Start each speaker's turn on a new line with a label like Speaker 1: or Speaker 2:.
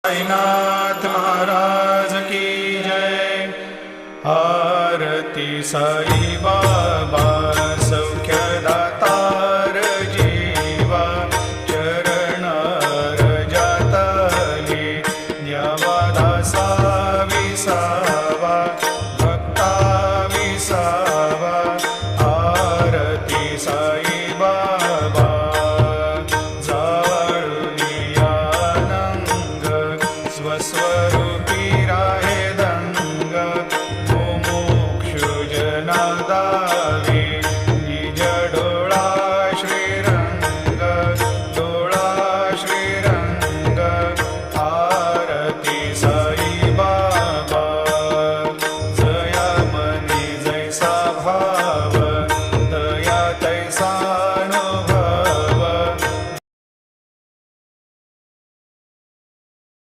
Speaker 1: साईनाथ महाराज की जय। आरती साई बाबा सौख्यदातार जीवा चरण रजातली द्यावा दासा विसावा भक्ता विसावा। आरती साई बाबा स्वस्वर